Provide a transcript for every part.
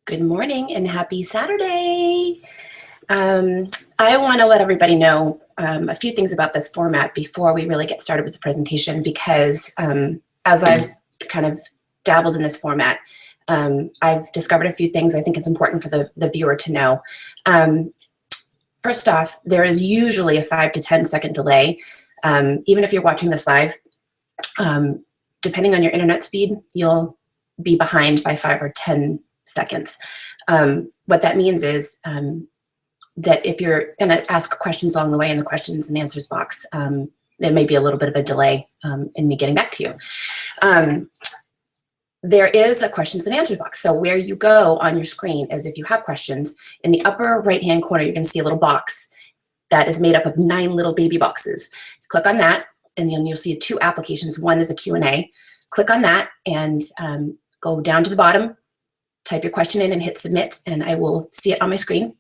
Good morning and happy Saturday. I want to let everybody know a few things about this format before we really get started with the presentation, because as I've kind of dabbled in this format, I've discovered a few things I think it's important for the viewer to know. First off, there is usually a 5 to 10 second delay. Even if you're watching this live, depending on your internet speed, you'll be behind by 5 or 10 seconds. What that means is that if you're going to ask questions along the way in the questions and answers box, there may be a little bit of a delay in me getting back to you. There is a questions and answers box. So where you go on your screen is, if you have questions, in the upper right-hand corner, you're going to see a little box that is made up of 9 little baby boxes. Click on that, and then you'll see 2 applications. One is a Q&A. Click on that and go down to the bottom, type your question in and hit submit, and I will see it on my screen.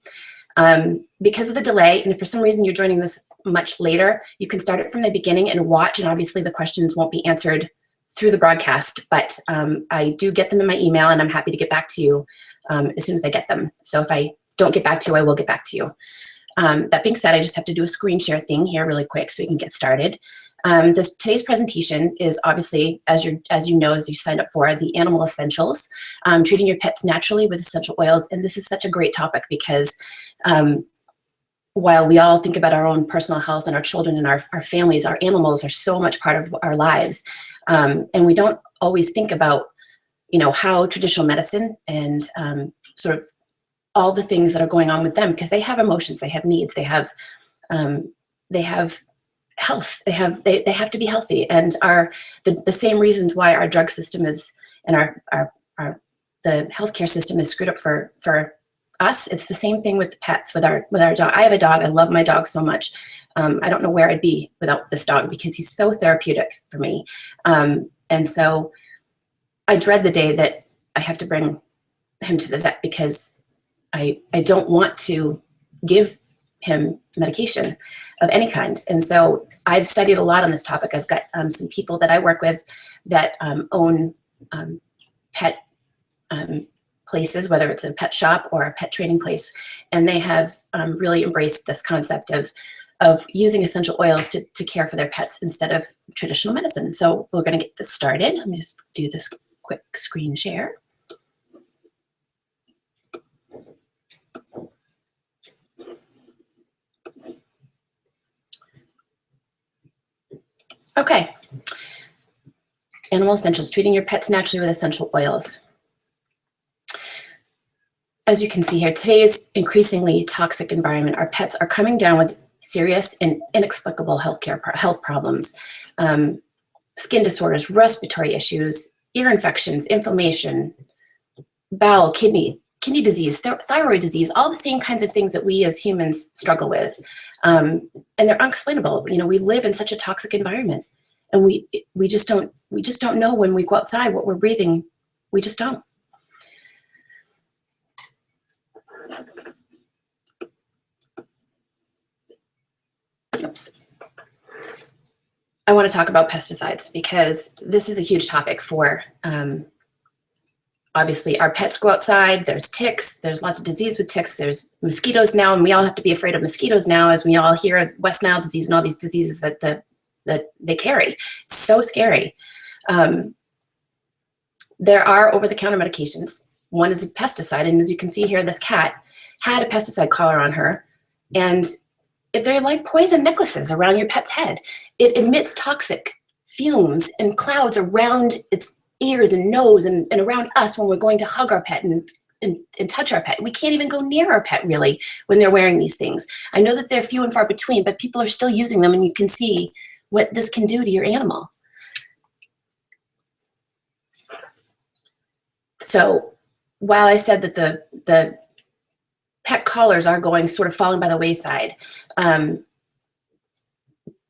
Because of the delay, and if for some reason you're joining this much later, you can start it from the beginning and watch, and obviously the questions won't be answered through the broadcast, but I do get them in my email, and I'm happy to get back to you as soon as I get them. So if I don't get back to you, I will get back to you. That being said, I just have to do a screen share thing here really quick so we can get started. Today's presentation is obviously, as you know, as you signed up for, the animal essentials, treating your pets naturally with essential oils. And this is such a great topic because while we all think about our own personal health and our children and our families, our animals are so much part of our lives. And we don't always think about, how traditional medicine and sort of all the things that are going on with them, because they have emotions, they have needs, they have health, they have to be healthy, and the same reasons why our drug system is, and the healthcare system is screwed up for us. It's the same thing with the pets, with our dog. I have a dog. I love my dog so much. I don't know where I'd be without this dog because he's so therapeutic for me. And so I dread the day that I have to bring him to the vet because I don't want to give him medication of any kind. And so I've studied a lot on this topic. I've got some people that I work with that own pet places, whether it's a pet shop or a pet training place, and they have really embraced this concept of using essential oils to care for their pets instead of traditional medicine. So we're going to get this started. Let me just do this quick screen share. Okay. Animal essentials, treating your pets naturally with essential oils. As you can see here, today's increasingly toxic environment, our pets are coming down with serious and inexplicable health problems, skin disorders, respiratory issues, ear infections, inflammation, bowel, kidney disease, thyroid disease, all the same kinds of things that we as humans struggle with. And they're unexplainable. We live in such a toxic environment, and we just don't know when we go outside what we're breathing. We just don't. Oops. I want to talk about pesticides because this is a huge topic for, obviously, our pets go outside, there's ticks, there's lots of disease with ticks, there's mosquitoes now, and we all have to be afraid of mosquitoes now as we all hear West Nile disease and all these diseases that they carry. It's so scary. There are over-the-counter medications. One is a pesticide, and as you can see here, this cat had a pesticide collar on her, and they're like poison necklaces around your pet's head. It emits toxic fumes and clouds around its ears and nose and around us when we're going to hug our pet and touch our pet. We can't even go near our pet, really, when they're wearing these things. I know that they're few and far between, but people are still using them, and you can see what this can do to your animal. So while I said that the pet collars are falling by the wayside,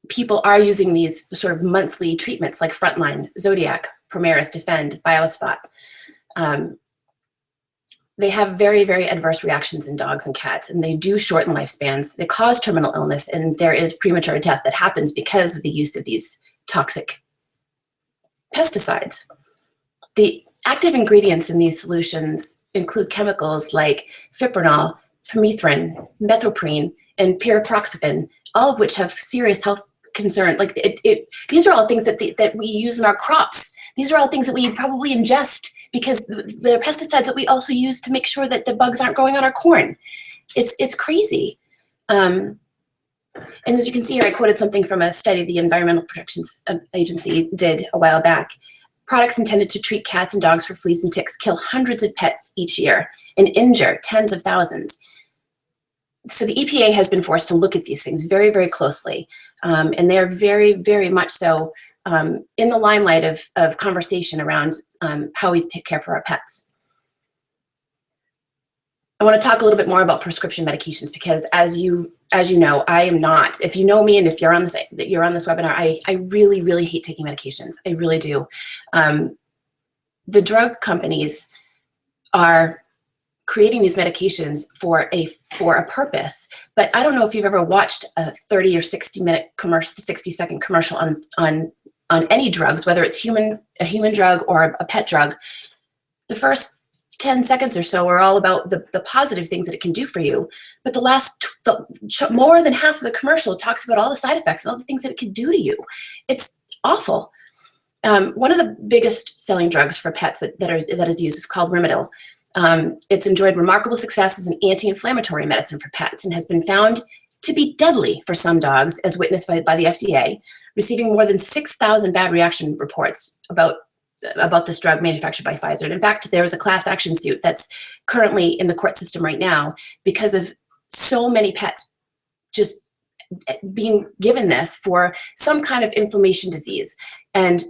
people are using these sort of monthly treatments like Frontline, Zodiac, Primaris, Defend, Biospot. They have very, very adverse reactions in dogs and cats, and they do shorten lifespans. They cause terminal illness, and there is premature death that happens because of the use of these toxic pesticides. The active ingredients in these solutions include chemicals like fipronil, permethrin, methoprene, and pyriproxyfen, all of which have serious health concern. Like these are all things that we use in our crops. These are all things that we probably ingest because the pesticides that we also use to make sure that the bugs aren't growing on our corn. It's crazy. And as you can see here, I quoted something from a study the Environmental Protection Agency did a while back. Products intended to treat cats and dogs for fleas and ticks kill hundreds of pets each year and injure tens of thousands. So the EPA has been forced to look at these things very, very closely. And they're very, very much so in the limelight of conversation around how we take care for our pets. I want to talk a little bit more about prescription medications because as you know, I am not. If you know me and if you're on this webinar, I really, really hate taking medications. I really do. The drug companies are creating these medications for a purpose, but I don't know if you've ever watched a 30 or 60-minute commercial, 60-second commercial on any drugs, whether it's a human drug or a pet drug. The first 10 seconds or so are all about the positive things that it can do for you. But more than half of the commercial talks about all the side effects and all the things that it can do to you. It's awful. One of the biggest selling drugs for pets that is used is called Rimadyl. It's enjoyed remarkable success as an anti-inflammatory medicine for pets and has been found to be deadly for some dogs, as witnessed by the FDA, receiving more than 6,000 bad reaction reports about this drug manufactured by Pfizer. And in fact, there is a class action suit that's currently in the court system right now because of so many pets just being given this for some kind of inflammation disease and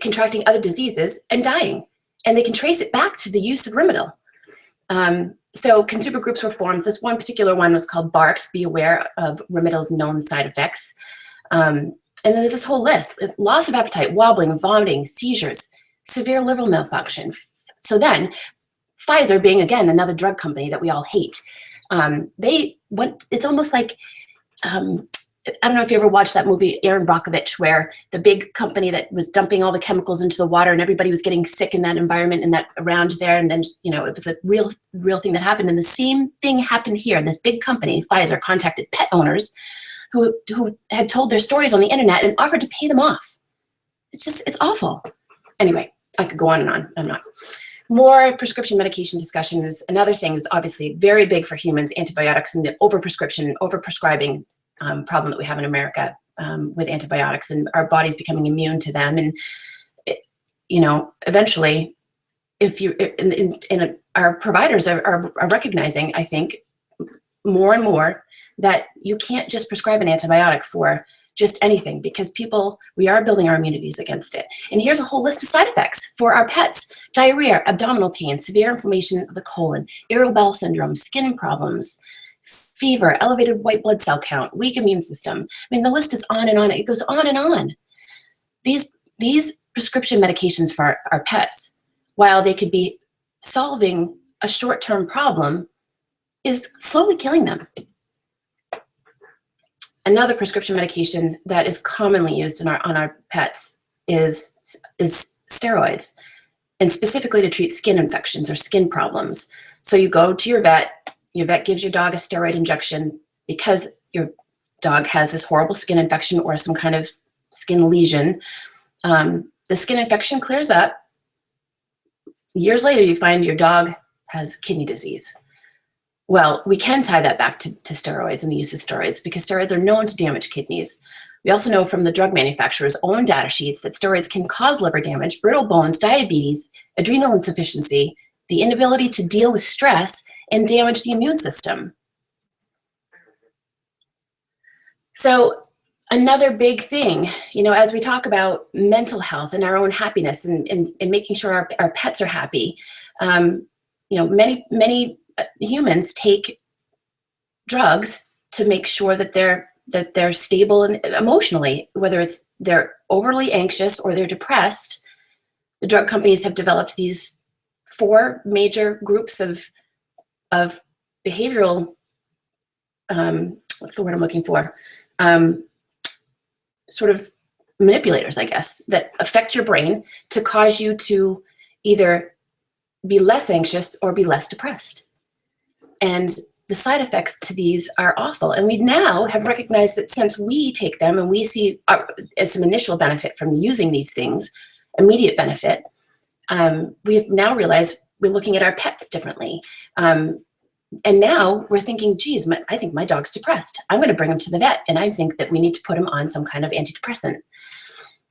contracting other diseases and dying. And they can trace it back to the use of Rimadyl. So consumer groups were formed. This one particular one was called BARCs, Be Aware of Rimadyl's Known Side Effects. And then there's this whole list: loss of appetite, wobbling, vomiting, seizures, severe liver malfunction. So then, Pfizer, being again another drug company that we all hate, it's almost like, I don't know if you ever watched that movie, Aaron Brockovich, where the big company that was dumping all the chemicals into the water and everybody was getting sick in that environment and that around there. And then, it was a real thing that happened. And the same thing happened here. This big company, Pfizer, contacted pet owners who had told their stories on the internet and offered to pay them off. It's awful. Anyway, I could go on and on. I'm not. More prescription medication discussion is another thing that's obviously very big for humans, antibiotics and the overprescribing problem that we have in America with antibiotics and our bodies becoming immune to them. And, eventually, our providers are recognizing, I think, more and more that you can't just prescribe an antibiotic for just anything because we are building our immunities against it. And here's a whole list of side effects for our pets: diarrhea, abdominal pain, severe inflammation of the colon, irritable bowel syndrome, skin problems, fever, elevated white blood cell count, weak immune system. I mean, the list is on and on. It goes on and on. These prescription medications for our pets, while they could be solving a short-term problem, is slowly killing them. Another prescription medication that is commonly used on our pets is steroids, and specifically to treat skin infections or skin problems. So you go to your vet gives your dog a steroid injection because your dog has this horrible skin infection or some kind of skin lesion. The skin infection clears up. Years later, you find your dog has kidney disease. Well, we can tie that back to steroids and the use of steroids because steroids are known to damage kidneys. We also know from the drug manufacturer's own data sheets that steroids can cause liver damage, brittle bones, diabetes, adrenal insufficiency, the inability to deal with stress, and damage the immune system. So another big thing, as we talk about mental health and our own happiness and making sure our pets are happy, many humans take drugs to make sure that they're stable and emotionally, whether it's they're overly anxious or they're depressed. The drug companies have developed these 4 major groups of behavioral, what's the word I'm looking for? Sort of manipulators, I guess, that affect your brain to cause you to either be less anxious or be less depressed. And the side effects to these are awful. And we now have recognized that since we take them and we see some initial benefit from using these things, immediate benefit, we've now realized we're looking at our pets differently. And now we're thinking, geez, I think my dog's depressed. I'm going to bring him to the vet, and I think that we need to put him on some kind of antidepressant.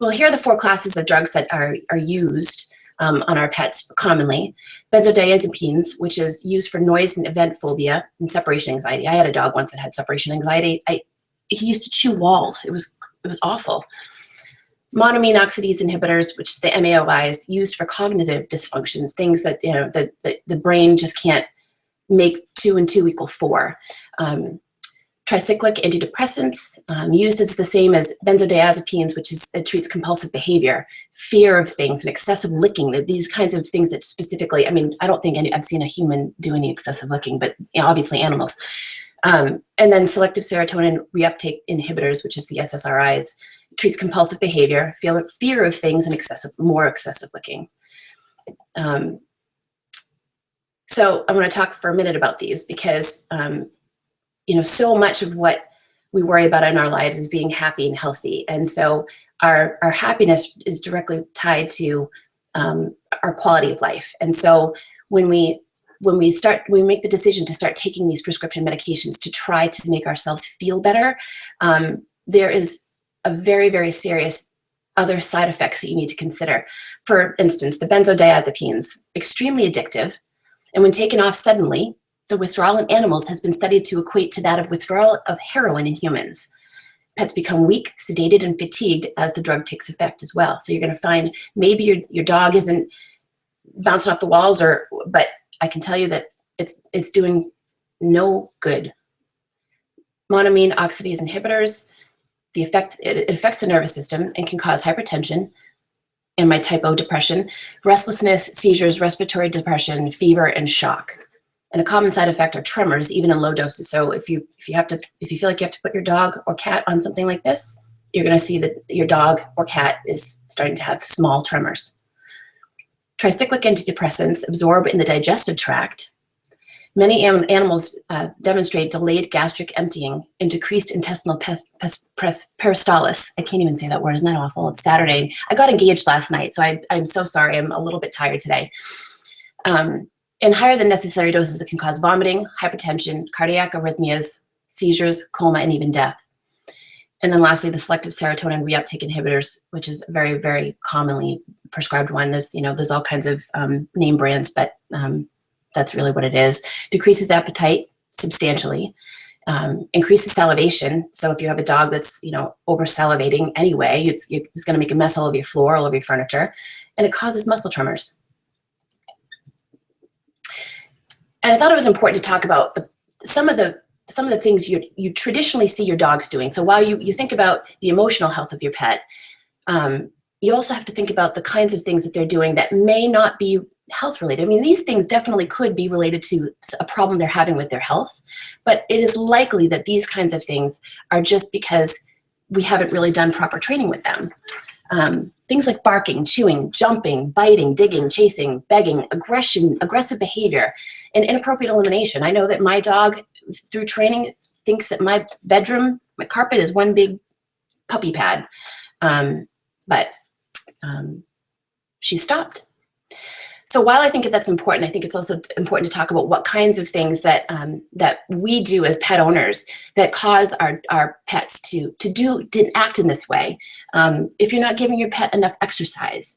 Well, here are the 4 classes of drugs that are used on our pets commonly. Benzodiazepines, which is used for noise and event phobia and separation anxiety. I had a dog once that had separation anxiety. He used to chew walls. It was awful. Monoamine oxidase inhibitors, which the MAOI is used for cognitive dysfunctions, things that the brain just can't make 2 and 2 equal 4. Tricyclic antidepressants, used as the same as benzodiazepines, which it treats compulsive behavior, fear of things, and excessive licking. These kinds of things that specifically, I don't think I've seen a human do any excessive licking, but obviously animals. And then selective serotonin reuptake inhibitors, which is the SSRIs, treats compulsive behavior, fear of things, and more excessive licking. So I want to talk for a minute about these because, so much of what we worry about in our lives is being happy and healthy. And so our happiness is directly tied to our quality of life. And so when we make the decision to start taking these prescription medications to try to make ourselves feel better, there is a very, very serious other side effects that you need to consider. For instance, the benzodiazepines, extremely addictive. And when taken off suddenly, the withdrawal in animals has been studied to equate to that of withdrawal of heroin in humans. Pets become weak, sedated, and fatigued as the drug takes effect as well. So you're going to find maybe your dog isn't bouncing off the walls, but I can tell you that it's doing no good. Monoamine oxidase inhibitors, it affects the nervous system and can cause hypertension and my type O depression, restlessness, seizures, respiratory depression, fever, and shock. And a common side effect are tremors, even in low doses. So if you feel like you have to put your dog or cat on something like this, you're going to see that your dog or cat is starting to have small tremors. Tricyclic antidepressants absorb in the digestive tract. Many animals demonstrate delayed gastric emptying and decreased intestinal peristalsis. I can't even say that word. Isn't that awful? It's Saturday. I got engaged last night, so I'm so sorry. I'm a little bit tired today. In higher than necessary doses, it can cause vomiting, hypertension, cardiac arrhythmias, seizures, coma, and even death. And then lastly, the selective serotonin reuptake inhibitors, which is a very, very commonly prescribed one. There's all kinds of name brands, but that's really what it is. Decreases appetite substantially, increases salivation. So if you have a dog that's over salivating anyway, it's going to make a mess all over your floor, all over your furniture, and it causes muscle tremors. And I thought it was important to talk about some of the things you traditionally see your dogs doing. So while you think about the emotional health of your pet, you also have to think about the kinds of things that they're doing that may not be health related. These things definitely could be related to a problem they're having with their health, but it is likely that these kinds of things are just because we haven't really done proper training with them. Things like barking, chewing, jumping, biting, digging, chasing, begging, aggressive behavior, and inappropriate elimination. I know that my dog, through training, thinks that my bedroom, my carpet is one big puppy pad, but she stopped. So while I think that's important, I think it's also important to talk about what kinds of things that we do as pet owners that cause our pets to act in this way. If you're not giving your pet enough exercise,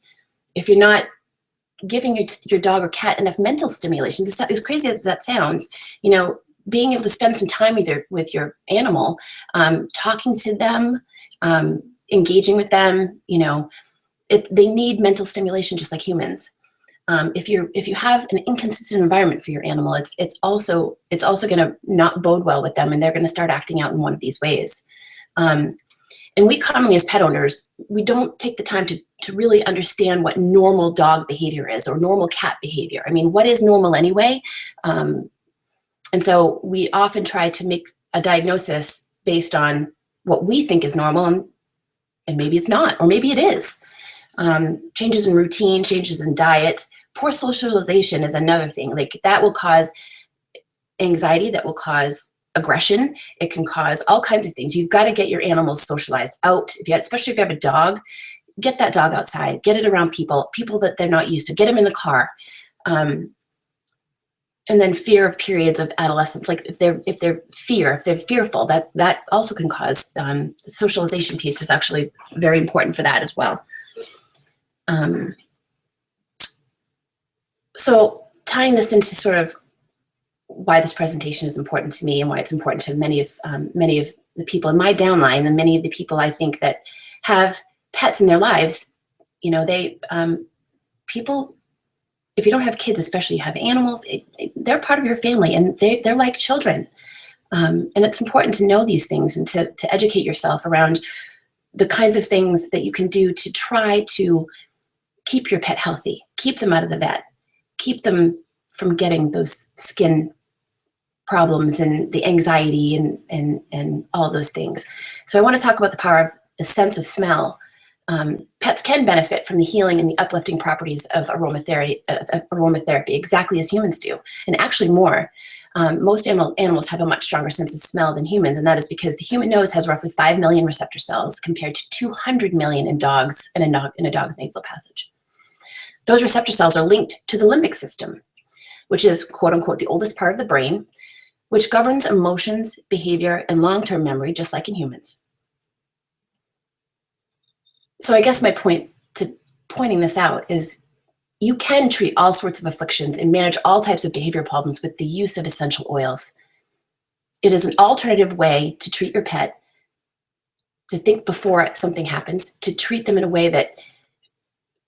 if you're not giving your dog or cat enough mental stimulation, as crazy as that sounds, being able to spend some time with your animal, talking to them, engaging with them, they need mental stimulation just like humans. If you have an inconsistent environment for your animal, it's also going to not bode well with them, and they're going to start acting out in one of these ways. And we commonly, as pet owners, we don't take the time to really understand what normal dog behavior is or normal cat behavior. What is normal anyway? And so we often try to make a diagnosis based on what we think is normal, and maybe it's not, or maybe it is. Changes in routine, changes in diet, Poor socialization is another thing. Like that will cause anxiety, that will cause aggression. It can cause all kinds of things. You've got to get your animals socialized out. Especially if you have a dog, get that dog outside, get it around people that they're not used to, get them in the car. And then fear of periods of adolescence, like if they're fearful, that also can cause socialization piece is actually very important for that as well. So tying this into sort of why this presentation is important to me and why it's important to many of the people in my downline and many of the people I think that have pets in their lives, people. If you don't have kids, especially you have animals, they're part of your family and they're like children. And it's important to know these things and to educate yourself around the kinds of things that you can do to try to keep your pet healthy, keep them out of the vet, keep them from getting those skin problems and the anxiety and all those things. So I want to talk about the power of the sense of smell. Pets can benefit from the healing and the uplifting properties of aromatherapy exactly as humans do, and actually more. Most animals have a much stronger sense of smell than humans, and that is because the human nose has roughly 5 million receptor cells compared to 200 million in dogs and in a dog's nasal passage. Those receptor cells are linked to the limbic system, which is quote unquote the oldest part of the brain, which governs emotions, behavior, and long-term memory, just like in humans. So I guess my point to pointing this out is you can treat all sorts of afflictions and manage all types of behavior problems with the use of essential oils. It is an alternative way to treat your pet, to think before something happens, to treat them in a way that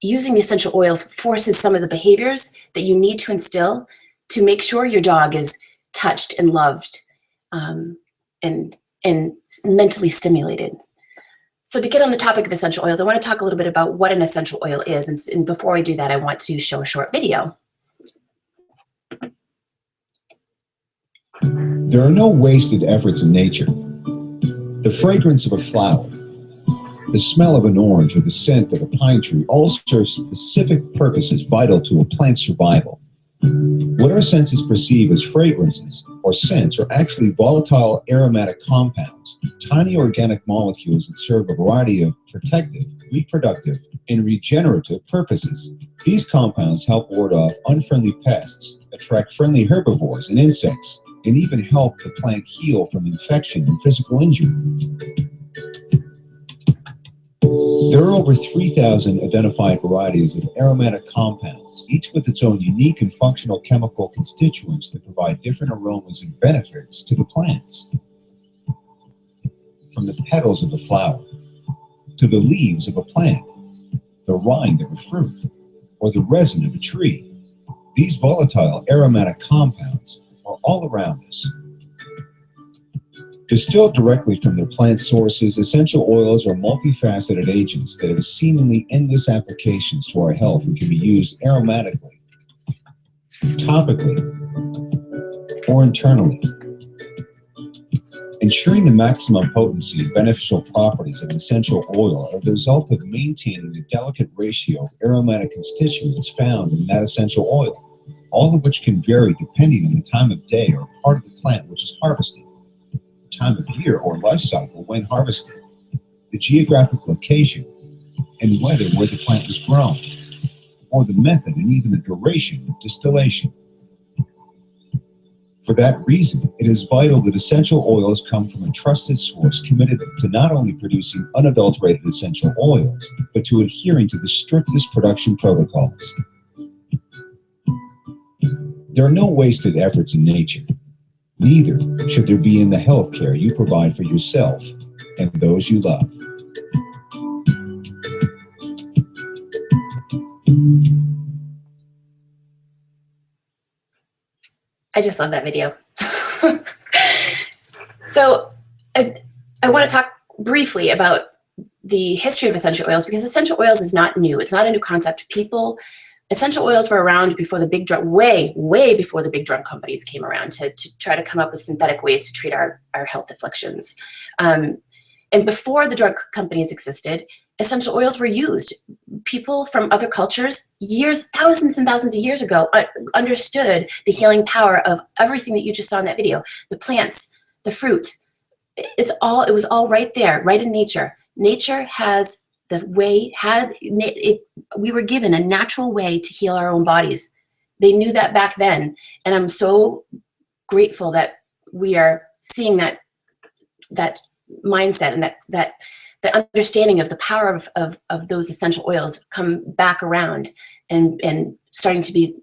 using the essential oils forces some of the behaviors that you need to instill to make sure your dog is touched and loved and mentally stimulated. So to get on the topic of essential oils, I want to talk a little bit about what an essential oil is. And before I do that, I want to show a short video. There are no wasted efforts in nature. The fragrance of a flower, the smell of an orange, or the scent of a pine tree all serve specific purposes vital to a plant's survival. What our senses perceive as fragrances or scents are actually volatile aromatic compounds, tiny organic molecules that serve a variety of protective, reproductive, and regenerative purposes. These compounds help ward off unfriendly pests, attract friendly herbivores and insects, and even help the plant heal from infection and physical injury. There are over 3,000 identified varieties of aromatic compounds, each with its own unique and functional chemical constituents that provide different aromas and benefits to the plants. From the petals of a flower, to the leaves of a plant, the rind of a fruit, or the resin of a tree, these volatile aromatic compounds are all around us. Distilled directly from their plant sources, essential oils are multifaceted agents that have seemingly endless applications to our health and can be used aromatically, topically, or internally. Ensuring the maximum potency and beneficial properties of an essential oil are the result of maintaining the delicate ratio of aromatic constituents found in that essential oil, all of which can vary depending on the time of day or part of the plant which is harvested, time of year or life cycle when harvested, the geographic location and weather where the plant was grown, or the method and even the duration of distillation. For that reason, it is vital that essential oils come from a trusted source committed to not only producing unadulterated essential oils, but to adhering to the strictest production protocols. There are no wasted efforts in nature. Neither should there be in the health care you provide for yourself and those you love. I just love that video. So I want to talk briefly about the history of essential oils, because essential oils is not new. It's not a new concept. Essential oils were around before the big drug, way before the big drug companies came around to try to come up with synthetic ways to treat our health afflictions. And before the drug companies existed, essential oils were used. People from other cultures, thousands and thousands of years ago, understood the healing power of everything that you just saw in that video. The plants, the fruit, it was all right there, right in nature. Nature has we were given a natural way to heal our own bodies. They knew that back then. And I'm so grateful that we are seeing that mindset and that the understanding of the power of those essential oils come back around and starting to be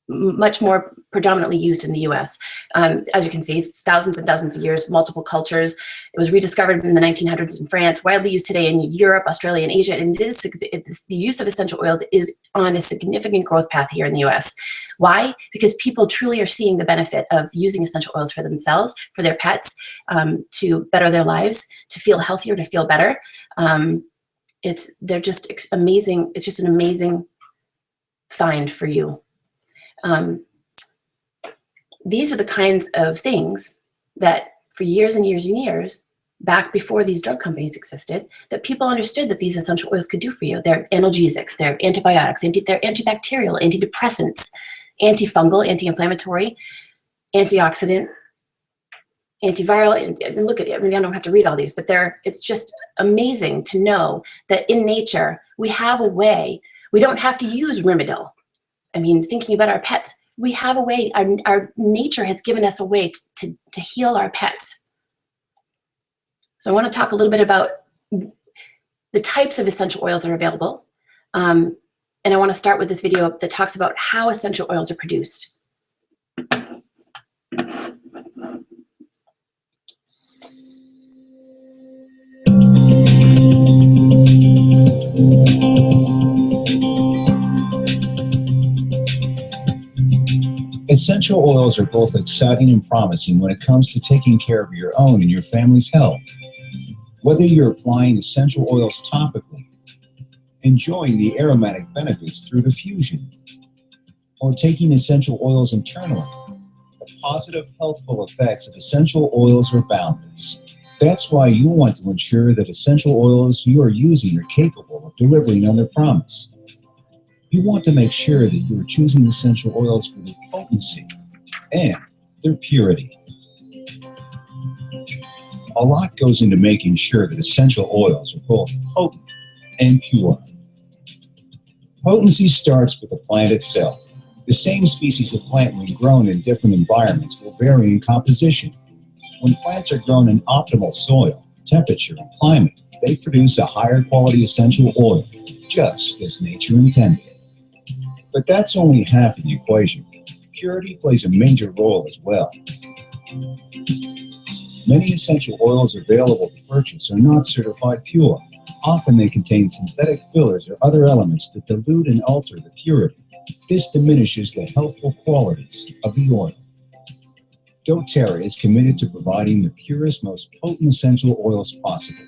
much more predominantly used in the US. As you can see, thousands and thousands of years, multiple cultures. It was rediscovered in the 1900s in France, widely used today in Europe, Australia, and Asia. And the use of essential oils is on a significant growth path here in the US. Why? Because people truly are seeing the benefit of using essential oils for themselves, for their pets, to better their lives, to feel healthier, to feel better. They're just amazing. It's just an amazing find for you. These are the kinds of things that for years and years and years, back before these drug companies existed, that people understood that these essential oils could do for you. They're analgesics, they're antibiotics, they're antibacterial, antidepressants, antifungal, anti-inflammatory, antioxidant, antiviral. And look at it. I mean, I don't have to read all these, but it's just amazing to know that in nature, we have a way. We don't have to use Rimadyl. I mean, thinking about our pets, we have a way, our nature has given us a way to heal our pets. So I want to talk a little bit about the types of essential oils that are available. And I want to start with this video that talks about how essential oils are produced. Essential oils are both exciting and promising when it comes to taking care of your own and your family's health. Whether you're applying essential oils topically, enjoying the aromatic benefits through diffusion, or taking essential oils internally, the positive healthful effects of essential oils are boundless. That's why you want to ensure that essential oils you are using are capable of delivering on their promise. You want to make sure that you are choosing essential oils for their potency and their purity. A lot goes into making sure that essential oils are both potent and pure. Potency starts with the plant itself. The same species of plant when grown in different environments will vary in composition. When plants are grown in optimal soil, temperature, and climate, they produce a higher quality essential oil, just as nature intended. But that's only half of the equation. Purity plays a major role as well. Many essential oils available to purchase are not certified pure. Often they contain synthetic fillers or other elements that dilute and alter the purity. This diminishes the healthful qualities of the oil. doTERRA is committed to providing the purest, most potent essential oils possible.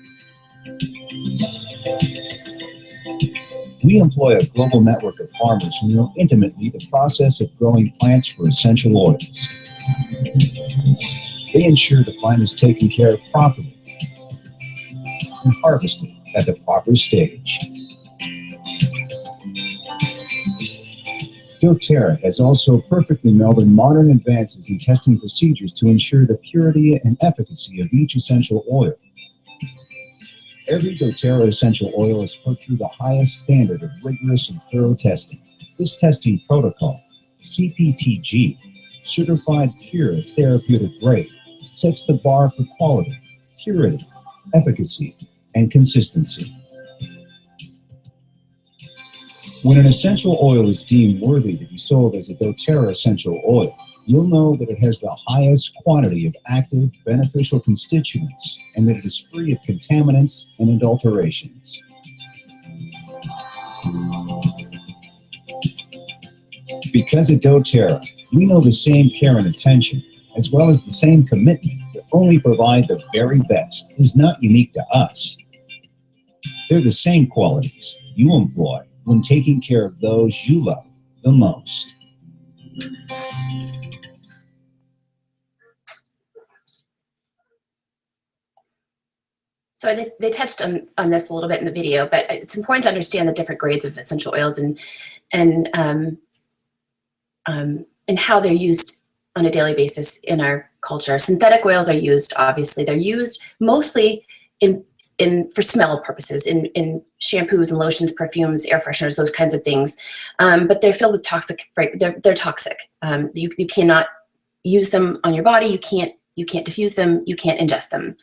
We employ a global network of farmers who know intimately the process of growing plants for essential oils. They ensure the plant is taken care of properly and harvested at the proper stage. doTERRA has also perfectly melded modern advances in testing procedures to ensure the purity and efficacy of each essential oil. Every doTERRA essential oil is put through the highest standard of rigorous and thorough testing. This testing protocol, CPTG, Certified Pure Therapeutic Grade, sets the bar for quality, purity, efficacy, and consistency. When an essential oil is deemed worthy to be sold as a doTERRA essential oil, you'll know that it has the highest quantity of active, beneficial constituents and that it is free of contaminants and adulterations. Because at doTERRA, we know the same care and attention, as well as the same commitment to only provide the very best, is not unique to us. They're the same qualities you employ when taking care of those you love the most. So they touched on this a little bit in the video, but it's important to understand the different grades of essential oils and how they're used on a daily basis in our culture. Synthetic oils are used, obviously. They're used mostly for smell purposes, in shampoos and lotions, perfumes, air fresheners, those kinds of things. But they're filled with toxic. They're toxic. You cannot use them on your body. You can't diffuse them. You can't ingest them.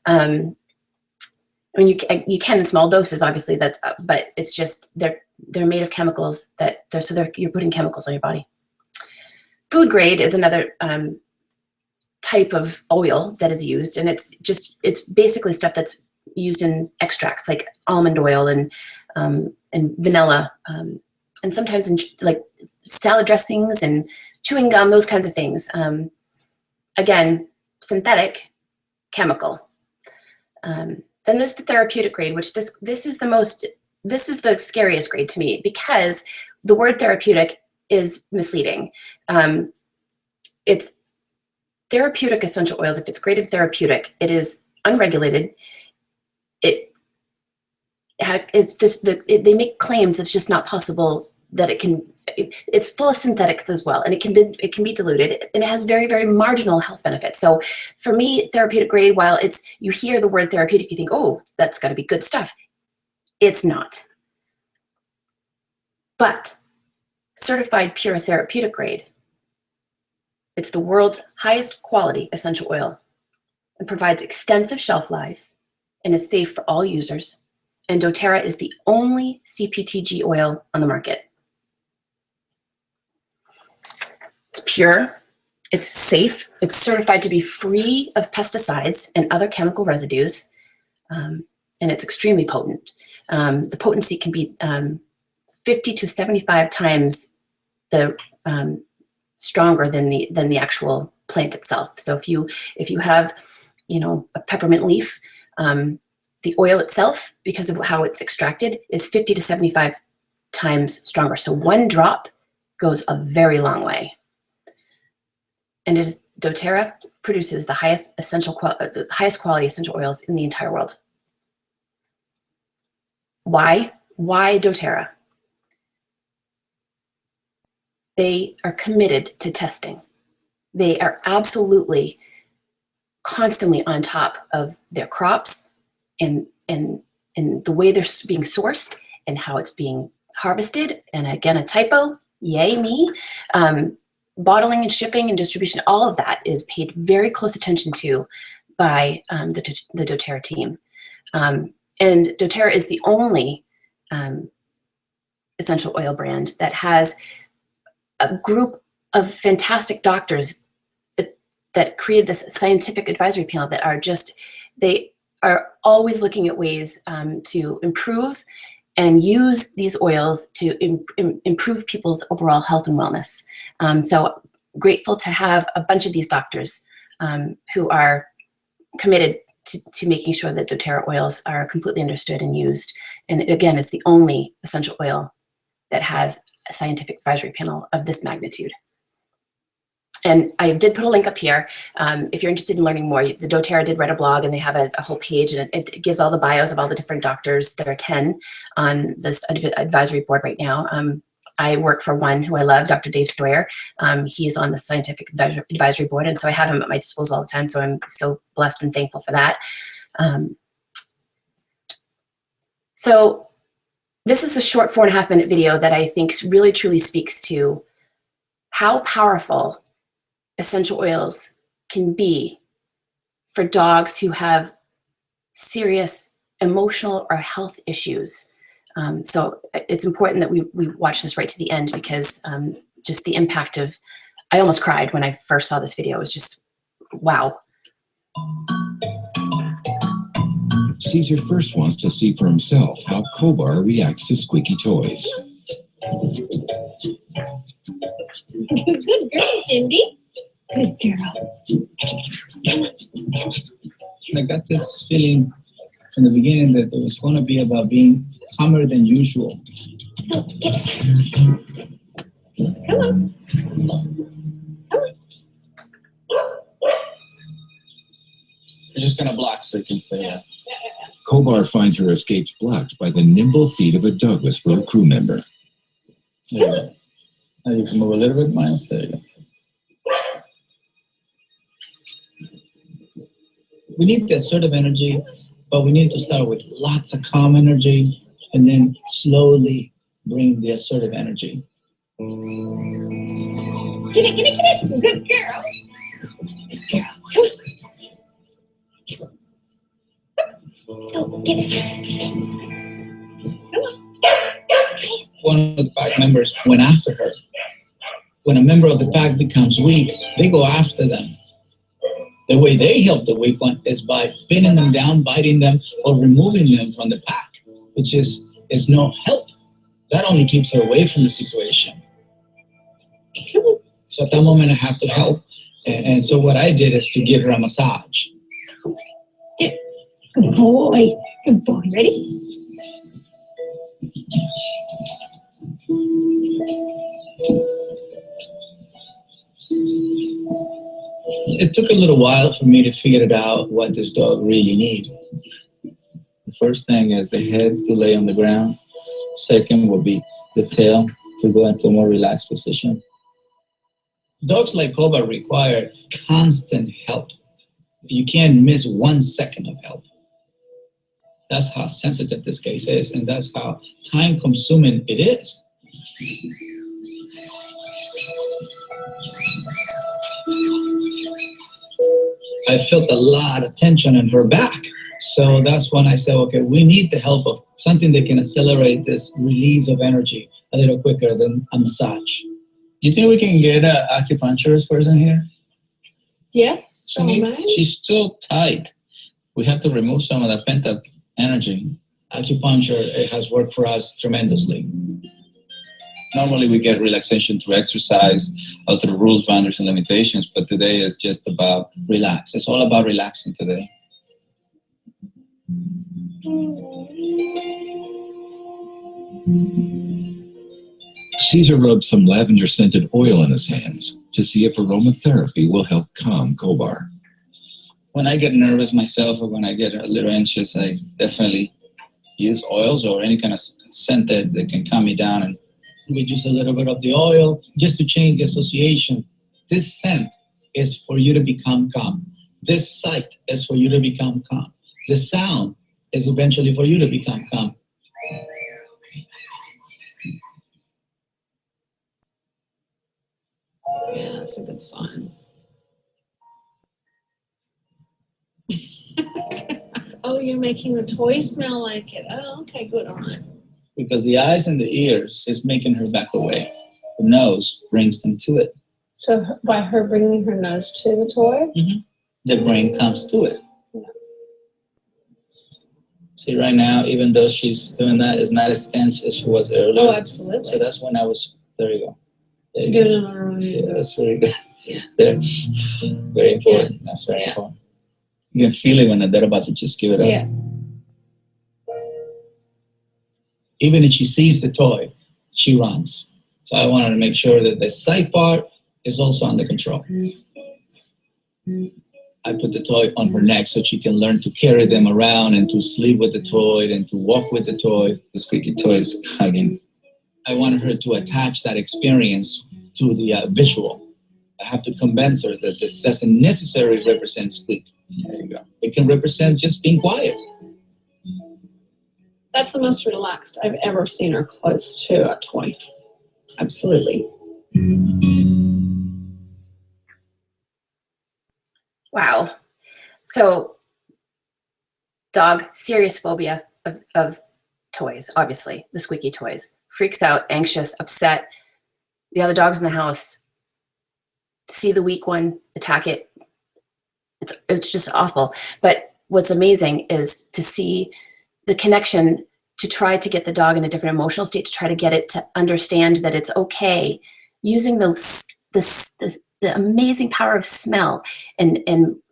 I mean, you can in small doses, obviously. But it's just they're made of chemicals you're putting chemicals on your body. Food grade is another type of oil that is used, and it's basically stuff that's used in extracts like almond oil and vanilla, and sometimes in like salad dressings and chewing gum, those kinds of things. Again, synthetic, chemical. Then there's the therapeutic grade, which this is the scariest grade to me, because the word therapeutic is misleading. It's therapeutic essential oils. If it's graded therapeutic, it is unregulated. They make claims it's just not possible that it can. It's full of synthetics as well, and it can be diluted, and it has very, very marginal health benefits. So for me, therapeutic grade, while you hear the word therapeutic, you think, oh, that's got to be good stuff. It's not. But certified pure therapeutic grade, it's the world's highest quality essential oil, and provides extensive shelf life and is safe for all users. And doTERRA is the only CPTG oil on the market. It's pure, it's safe, it's certified to be free of pesticides and other chemical residues, and it's extremely potent. The potency can be 50 to 75 times stronger than the actual plant itself. So if you have, a peppermint leaf, the oil itself, because of how it's extracted, is 50 to 75 times stronger. So one drop goes a very long way. And doTERRA produces the highest quality essential oils in the entire world. Why? Why doTERRA? They are committed to testing. They are absolutely constantly on top of their crops and the way they're being sourced and how it's being harvested. And again, a typo, yay me. Bottling and shipping and distribution, all of that is paid very close attention to by the doTERRA team. And doTERRA is the only essential oil brand that has a group of fantastic doctors that created this scientific advisory panel that they are always looking at ways to improve and use these oils to improve people's overall health and wellness. So grateful to have a bunch of these doctors who are committed to making sure that doTERRA oils are completely understood and used. And again, it's the only essential oil that has a scientific advisory panel of this magnitude. And I did put a link up here. If you're interested in learning more, the doTERRA did write a blog, and they have a whole page, and it gives all the bios of all the different doctors. There are 10 on this advisory board right now. I work for one who I love, Dr. Dave Stoyer. He's on the scientific advisory board, and so I have him at my disposal all the time, so I'm so blessed and thankful for that. So this is a short 4.5-minute video that I think really truly speaks to how powerful essential oils can be for dogs who have serious emotional or health issues. So it's important that we watch this right to the end, because just the impact of, I almost cried when I first saw this video. It was just, wow. Caesar first wants to see for himself how Kobar reacts to squeaky toys. Good girl, Cindy. Good girl. Come on. I got this feeling from the beginning that it was going to be about being calmer than usual. So, get it. Come on. Come on. You're just going to block so you can say that. Kobar finds her escapes blocked by the nimble feet of a dog whisperer crew member. There you go. Now you can move a little bit, Miles. There you go. We need the assertive energy, but we need to start with lots of calm energy and then slowly bring the assertive energy. Get it, get it, get it. Good girl. Good girl. So, get it. Come on. One of the pack members went after her. When a member of the pack becomes weak, they go after them. The way they help the weak one is by pinning them down, biting them, or removing them from the pack, which is no help. That only keeps her away from the situation. So at that moment, I have to help. And so what I did is to give her a massage. Good boy. Good boy. Ready? It took a little while for me to figure it out what this dog really needs. The first thing is the head to lay on the ground. Second will be the tail to go into a more relaxed position. Dogs like Koba require constant help. You can't miss 1 second of help. That's how sensitive this case is, and that's how time-consuming it is. I felt a lot of tension in her back. So that's when I said, okay, we need the help of something that can accelerate this release of energy a little quicker than a massage. Do you think we can get an acupuncturist person here? Yes. She's still tight. We have to remove some of that pent-up energy. Acupuncture has worked for us tremendously. Normally we get relaxation through exercise, through rules, boundaries, and limitations, but today is just about relax. It's all about relaxing today. Caesar rubs some lavender-scented oil in his hands to see if aromatherapy will help calm Kobar. When I get nervous myself or when I get a little anxious, I definitely use oils or any kind of scent that can calm me down. And we use a little bit of the oil just to change the association. This scent is for you to become calm. This sight is for you to become calm. The sound is eventually for you to become calm. Yeah, that's a good sign. Oh, you're making the toy smell like it. Oh, okay, good. All right. Because the eyes and the ears is making her back away. The nose brings them to it. So by her bringing her nose to the toy? Mm-hmm. The brain comes to it. Yeah. See, right now, even though she's doing that, it's not as tense as she was earlier. Oh, absolutely. So that's when I was, there you go. There you Doing go. it on her. Yeah, that's very good. Yeah. There. Very important. That's very important. You can feel it when they're about to just give it up. Yeah. Even if she sees the toy, she runs. So I wanted to make sure that the sight part is also under control. I put the toy on her neck so she can learn to carry them around and to sleep with the toy and to walk with the toy. The squeaky toy is hugging. I wanted her to attach that experience to the visual. I have to convince her that this doesn't necessarily represent squeak. There you go. It can represent just being quiet. That's the most relaxed I've ever seen her close to a toy. Absolutely. Wow. So, dog, serious phobia of toys, obviously, the squeaky toys. Freaks out, anxious, upset. The other dogs in the house see the weak one, attack it. It's just awful. But what's amazing is to see the connection to try to get the dog in a different emotional state, to try to get it to understand that it's okay, using the amazing power of smell and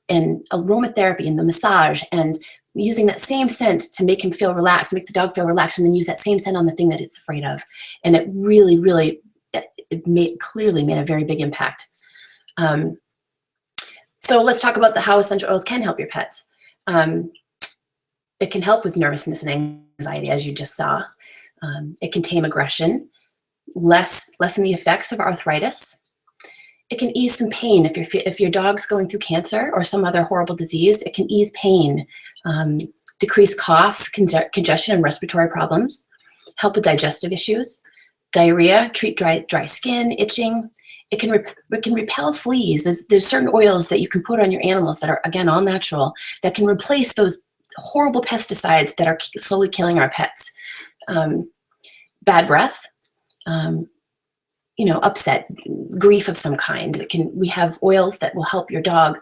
aromatherapy and the massage, and using that same scent to make him feel relaxed, make the dog feel relaxed, and then use that same scent on the thing that it's afraid of. And it really, really, clearly made a very big impact. So let's talk about how essential oils can help your pets. It can help with nervousness and anxiety, as you just saw. It can tame aggression, lessen the effects of arthritis. It can ease some pain. If your dog's going through cancer or some other horrible disease, it can ease pain, decrease coughs, congestion and respiratory problems, help with digestive issues, diarrhea, treat dry skin, itching. It can repel fleas. There's certain oils that you can put on your animals that are, again, all natural, that can replace those horrible pesticides that are slowly killing our pets. Bad breath, upset, grief of some kind. We have oils that will help your dog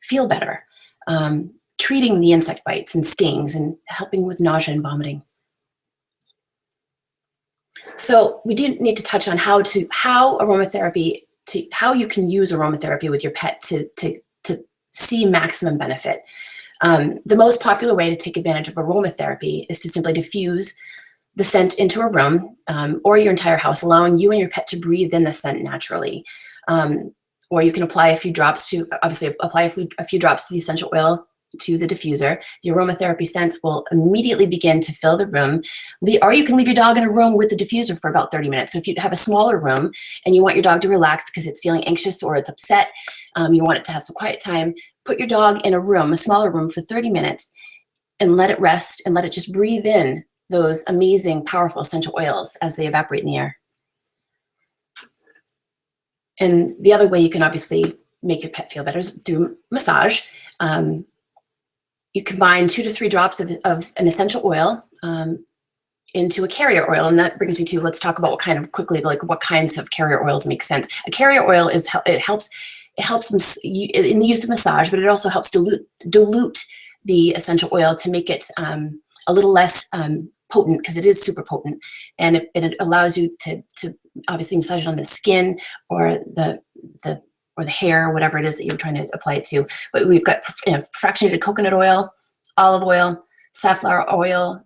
feel better, treating the insect bites and stings and helping with nausea and vomiting. So we do need to touch on how you can use aromatherapy with your pet to see maximum benefit. The most popular way to take advantage of aromatherapy is to simply diffuse the scent into a room or your entire house, allowing you and your pet to breathe in the scent naturally. Or you can apply a few drops to the essential oil to the diffuser. The aromatherapy scents will immediately begin to fill the room. Or you can leave your dog in a room with the diffuser for about 30 minutes. So if you have a smaller room and you want your dog to relax because it's feeling anxious or it's upset, you want it to have some quiet time, put your dog in a smaller room for 30 minutes and let it rest and let it just breathe in those amazing, powerful essential oils as they evaporate in the air. And the other way you can obviously make your pet feel better is through massage. You combine 2 to 3 drops of an essential oil into a carrier oil, and that brings me to, let's talk about what kinds of carrier oils make sense. A carrier oil helps in the use of massage, but it also helps dilute the essential oil to make it a little less potent, because it is super potent, and it allows you to obviously massage on the skin or the hair, whatever it is that you're trying to apply it to. But we've got fractionated coconut oil, olive oil, safflower oil,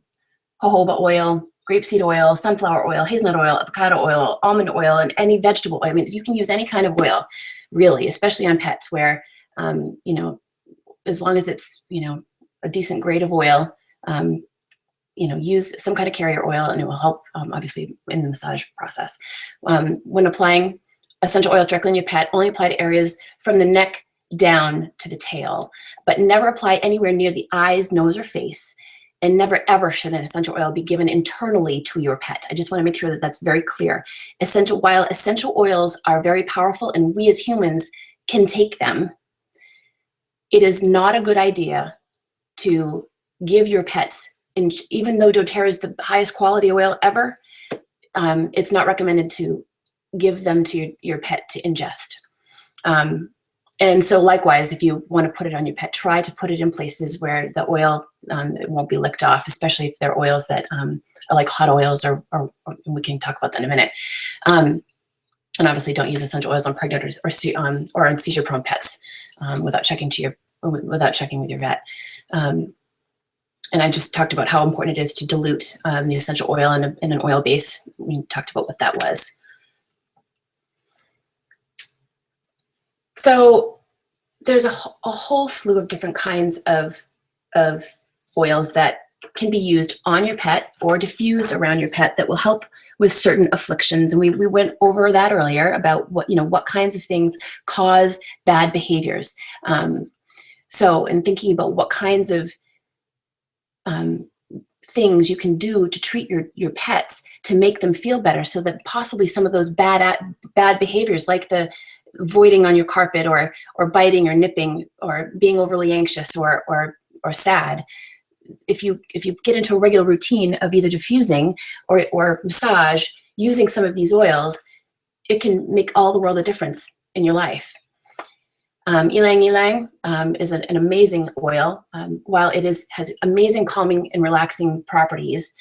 jojoba oil, grapeseed oil, sunflower oil, hazelnut oil, avocado oil, almond oil, and any vegetable oil. I mean, you can use any kind of oil, really, especially on pets, where as long as it's a decent grade of oil, use some kind of carrier oil, and it will help obviously in the massage process. When applying essential oils directly on your pet, only apply to areas from the neck down to the tail, but never apply anywhere near the eyes, nose, or face. And never ever should an essential oil be given internally to your pet. I just want to make sure that that's very clear. While essential oils are very powerful and we as humans can take them, it is not a good idea to give your pets, even though doTERRA is the highest quality oil ever, it's not recommended to give them to your pet to ingest. And so likewise, if you want to put it on your pet, try to put it in places where the oil it won't be licked off, especially if they're oils that are like hot oils, or we can talk about that in a minute. And obviously don't use essential oils on pregnant or on seizure-prone pets without checking with your vet. And I just talked about how important it is to dilute the essential oil in an oil base. We talked about what that was. So there's a whole slew of different kinds of oils that can be used on your pet or diffuse around your pet that will help with certain afflictions. And we went over that earlier about what kinds of things cause bad behaviors. So in thinking about what kinds of things you can do to treat your pets to make them feel better, so that possibly some of those bad behaviors, like the voiding on your carpet or biting or nipping or being overly anxious or sad, if you get into a regular routine of either diffusing or massage using some of these oils, it can make all the world of difference in your life. Ylang ylang is an amazing oil. While it has amazing calming and relaxing properties,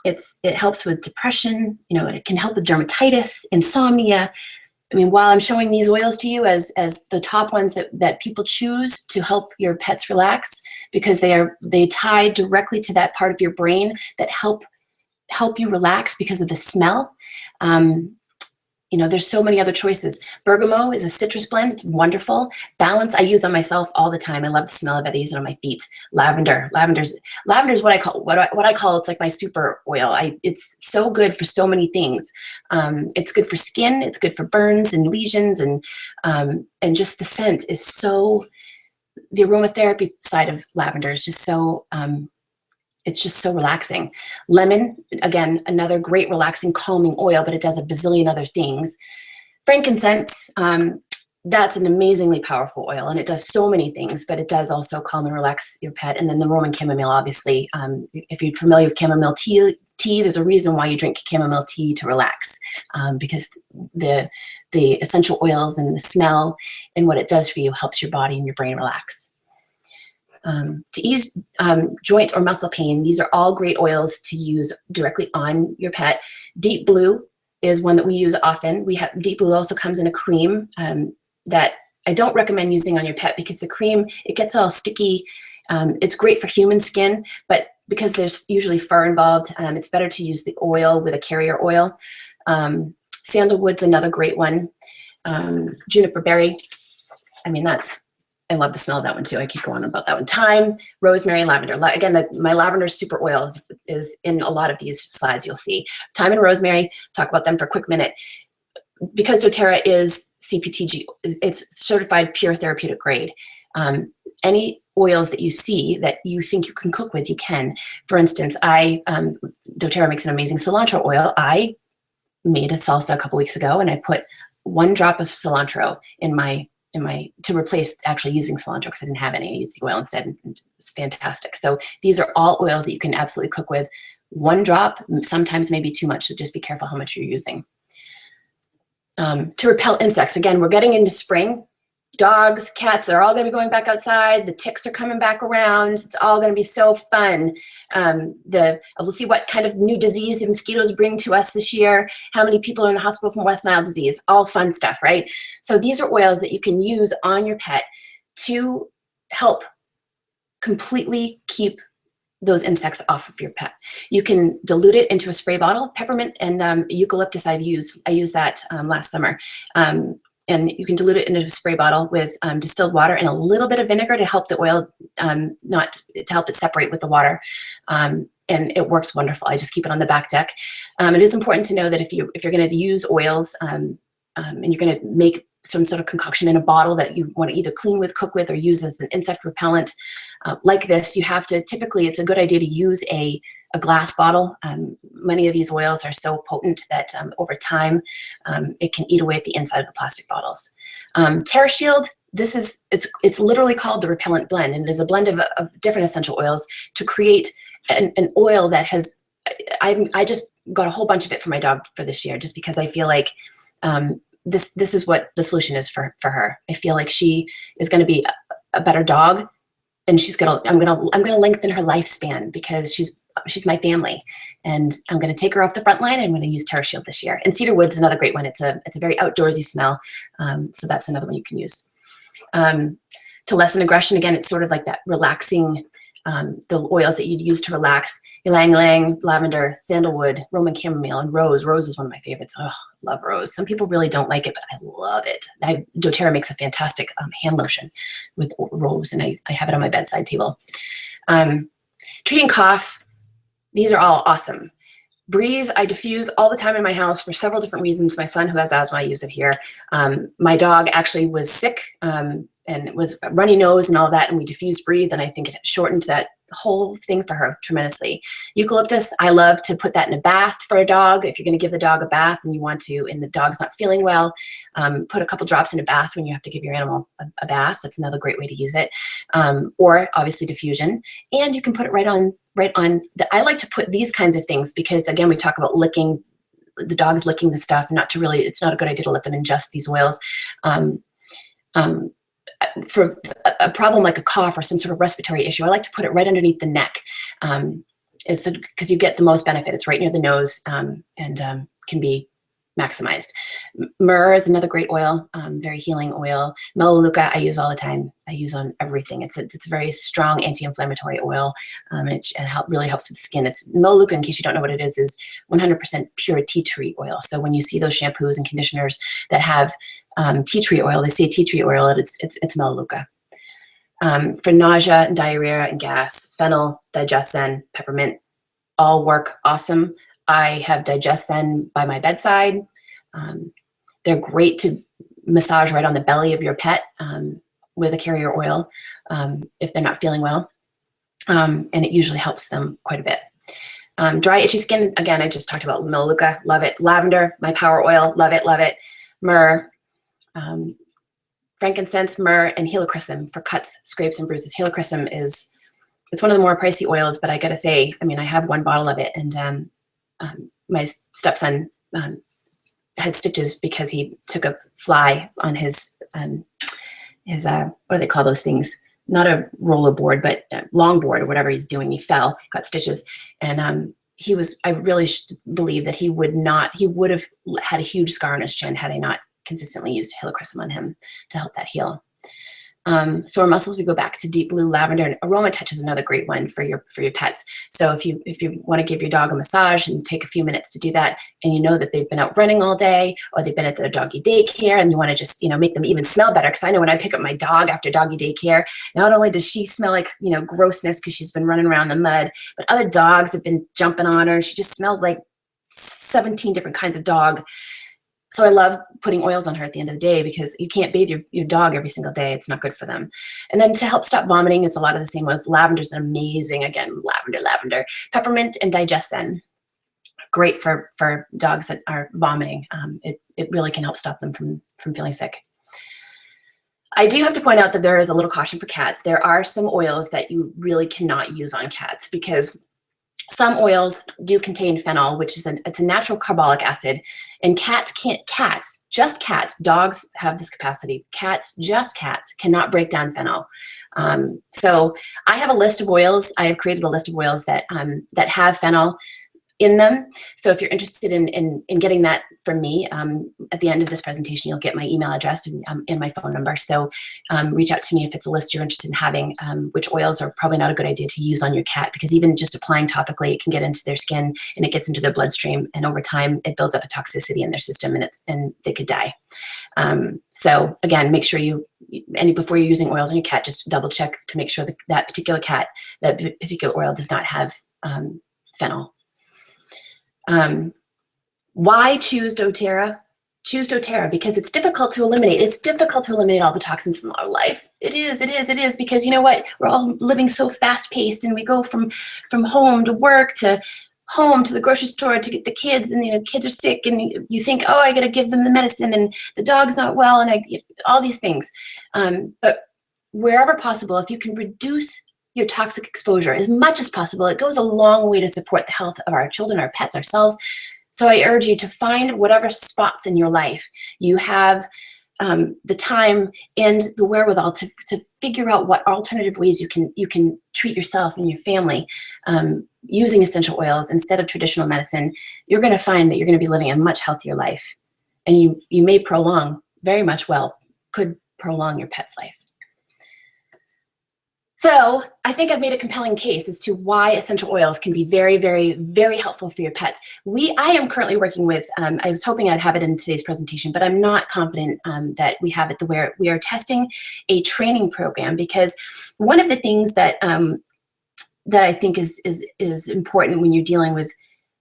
it helps with depression. It can help with dermatitis, insomnia. I mean, while I'm showing these oils to you as the top ones that people choose to help your pets relax, because they tie directly to that part of your brain that help you relax because of the smell. You know, there's so many other choices. Bergamot is a citrus blend. It's wonderful. Balance, I use on myself all the time. I love the smell of it. I use it on my feet. Lavender's what I call it's like my super oil. It's so good for so many things. It's good for skin. It's good for burns and lesions, and just the scent is so. The aromatherapy side of lavender is just so. It's just so relaxing. Lemon, again, another great relaxing, calming oil, but it does a bazillion other things. Frankincense, that's an amazingly powerful oil, and it does so many things, but it does also calm and relax your pet. And then the Roman chamomile, obviously. If you're familiar with chamomile tea, there's a reason why you drink chamomile tea to relax, because the essential oils and the smell and what it does for you helps your body and your brain relax. To ease joint or muscle pain, these are all great oils to use directly on your pet. Deep Blue is one that we use often. Deep Blue also comes in a cream that I don't recommend using on your pet, because the cream, it gets all sticky. It's great for human skin, but because there's usually fur involved, it's better to use the oil with a carrier oil. Sandalwood's another great one. Juniper berry, I mean, I love the smell of that one too. I keep going on about that one. Thyme, rosemary, and lavender. Again, my lavender super oil is in a lot of these slides you'll see. Thyme and rosemary, talk about them for a quick minute. Because doTERRA is CPTG, it's certified pure therapeutic grade. Any oils that you see that you think you can cook with, you can. For instance, doTERRA makes an amazing cilantro oil. I made a salsa a couple weeks ago, and I put 1 drop of cilantro in my to replace actually using cilantro, because I didn't have any. I used the oil instead, and it's fantastic. So these are all oils that you can absolutely cook with. 1 drop, sometimes maybe too much, so just be careful how much you're using. To repel insects, again, we're getting into spring. Dogs, cats, they're all going to be going back outside. The ticks are coming back around. It's all going to be so fun. We'll see what kind of new disease the mosquitoes bring to us this year. How many people are in the hospital from West Nile disease? All fun stuff, right? So these are oils that you can use on your pet to help completely keep those insects off of your pet. You can dilute it into a spray bottle. Peppermint and eucalyptus I used that last summer. And you can dilute it into a spray bottle with distilled water and a little bit of vinegar to help the oil, to help it separate with the water. And it works wonderful. I just keep it on the back deck. It is important to know that if you're going to use oils and you're going to make some sort of concoction in a bottle that you want to either clean with, cook with, or use as an insect repellent like this, you have to, typically it's a good idea to use a glass bottle. Many of these oils are so potent that over time it can eat away at the inside of the plastic bottles. TerraShield, it's literally called the repellent blend, and it is a blend of different essential oils to create an oil that has, I just got a whole bunch of it for my dog for this year, just because I feel like this is what the solution is for her. I feel like she is going to be a better dog, and I'm gonna lengthen her lifespan, because she's my family, and I'm gonna take her off the front line. I'm gonna use TerraShield this year. And Cedarwood's another great one. It's a very outdoorsy smell, so that's another one you can use. To lessen aggression, again, it's sort of like that relaxing. The oils that you'd use to relax: ylang ylang, lavender, sandalwood, Roman chamomile, and rose. Rose is one of my favorites. Oh, love rose. Some people really don't like it, but I love it. doTERRA makes a fantastic hand lotion with rose, and I have it on my bedside table. Treating cough, these are all awesome. Breathe, I diffuse all the time in my house for several different reasons. My son, who has asthma, I use it here. My dog actually was sick, and it was a runny nose and all that, and we diffused Breathe, and I think it shortened that whole thing for her tremendously. Eucalyptus, I love to put that in a bath for a dog. If you're going to give the dog a bath and you want to, and the dog's not feeling well, put a couple drops in a bath when you have to give your animal a bath. That's another great way to use it. Or obviously diffusion, and you can put it right on. I like to put these kinds of things because, again, we talk about licking. The dog's licking the stuff. It's not a good idea to let them ingest these oils. For a problem like a cough or some sort of respiratory issue, I like to put it right underneath the neck, because you get the most benefit. It's right near the nose, and can be maximized. Myrrh is another great oil, very healing oil. Melaleuca I use all the time. I use on everything. It's a very strong anti-inflammatory oil, and it really helps with the skin. It's Melaleuca, in case you don't know what it is 100% pure tea tree oil. So when you see those shampoos and conditioners that have tea tree oil, they say tea tree oil, it's Melaleuca. For nausea and diarrhea and gas, fennel, digesten, peppermint, all work awesome. I have digesten by my bedside. They're great to massage right on the belly of your pet with a carrier oil if they're not feeling well. And it usually helps them quite a bit. Dry, itchy skin, again, I just talked about Melaleuca, love it. Lavender, my power oil, love it, love it. Myrrh, frankincense, myrrh, and helichrysum for cuts, scrapes, and bruises. Helichrysum it's one of the more pricey oils, but I gotta say, I mean, I have one bottle of it, and my stepson had stitches because he took a fly on his what do they call those things? Not a roller board, but a long board or whatever he's doing. He fell, got stitches, and I really believe that he would have had a huge scar on his chin had I not consistently used helichrysum on him to help that heal. Sore muscles, we go back to deep blue, lavender, and aroma touch is another great one for your pets. So if you want to give your dog a massage and take a few minutes to do that, and you know that they've been out running all day, or they've been at their doggy daycare, and you want to just make them even smell better, because I know when I pick up my dog after doggy daycare, not only does she smell like grossness because she's been running around in the mud, but other dogs have been jumping on her. She just smells like 17 different kinds of dog. So I love putting oils on her at the end of the day, because you can't bathe your dog every single day. It's not good for them. And then to help stop vomiting, it's a lot of the same oils. Lavender's amazing. Again, lavender. Peppermint and digesten, great for dogs that are vomiting. It really can help stop them from feeling sick. I do have to point out that there is a little caution for cats. There are some oils that you really cannot use on cats, because some oils do contain phenol, which is it's a natural carbolic acid, and just cats, dogs have this capacity. Just cats cannot break down phenol. So I have a list of oils. I have created a list of oils that have phenol in them. So if you're interested in getting that from me, at the end of this presentation, you'll get my email address and my phone number. So reach out to me if it's a list you're interested in having, which oils are probably not a good idea to use on your cat, because even just applying topically, it can get into their skin and it gets into their bloodstream. And over time, it builds up a toxicity in their system, and they could die. So again, make sure before you're using oils on your cat, just double check to make sure that particular oil does not have phenol. Why choose doTERRA? Choose doTERRA because it's difficult to eliminate. It's difficult to eliminate all the toxins from our life. It is, because you know what? We're all living so fast paced, and we go from home to work to home to the grocery store to get the kids, and kids are sick, and you think, oh, I got to give them the medicine, and the dog's not well, and all these things. But wherever possible, if you can reduce your toxic exposure as much as possible, it goes a long way to support the health of our children, our pets, ourselves. So I urge you to find whatever spots in your life you have the time and the wherewithal to figure out what alternative ways you can treat yourself and your family using essential oils instead of traditional medicine. You're going to find that you're going to be living a much healthier life, and you may could prolong your pet's life. So I think I've made a compelling case as to why essential oils can be very, very, very helpful for your pets. I am currently working with, I was hoping I'd have it in today's presentation, but I'm not confident that we have it where we are testing a training program, because one of the things that I think is important when you're dealing with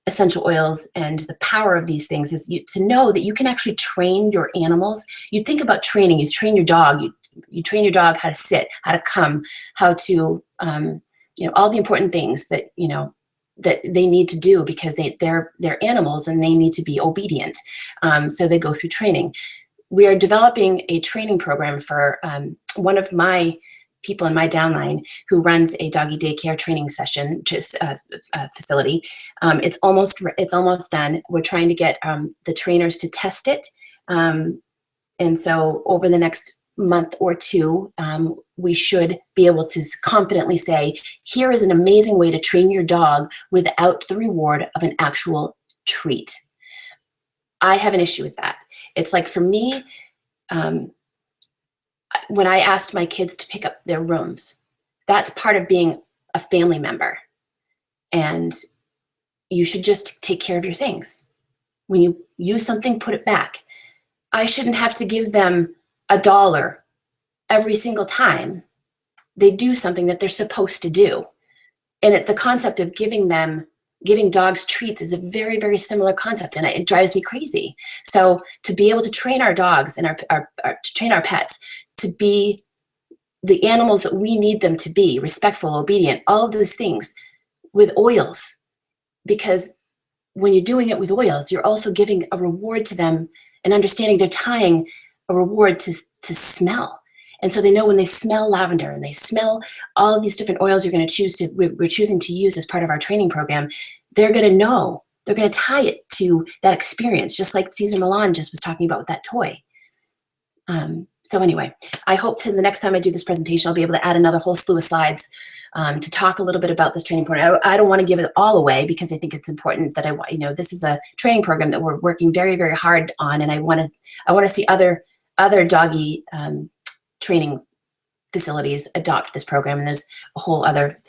essential oils and the power of these things is to know that you can actually train your animals. You think about training, you train your dog, you train your dog how to sit, how to come, how to, all the important things that, that they need to do, because they're animals and they need to be obedient. So they go through training. We are developing a training program for one of my people in my downline who runs a doggy daycare training session, just facility. It's almost done. We're trying to get the trainers to test it. And so over the next month or two, we should be able to confidently say, here is an amazing way to train your dog without the reward of an actual treat. I have an issue with that. It's like for me, when I asked my kids to pick up their rooms, that's part of being a family member. And you should just take care of your things. When you use something, put it back. I shouldn't have to give them $1 every single time they do something that they're supposed to do. And the concept of giving dogs treats is a very, very similar concept, and it drives me crazy. So to be able to train our dogs and to train our pets to be the animals that we need them to be, respectful, obedient, all of those things with oils, because when you're doing it with oils, you're also giving a reward to them and understanding they're tying a reward to smell. And so they know when they smell lavender and they smell all of these different oils we're choosing to use as part of our training program, they're going to know, they're going to tie it to that experience, just like Cesar Millan just was talking about with that toy. So anyway, I hope the next time I do this presentation, I'll be able to add another whole slew of slides to talk a little bit about this training program. I don't want to give it all away because I think it's important that this is a training program that we're working very, very hard on, and I want to see other doggy training facilities adopt this program, and there's a whole other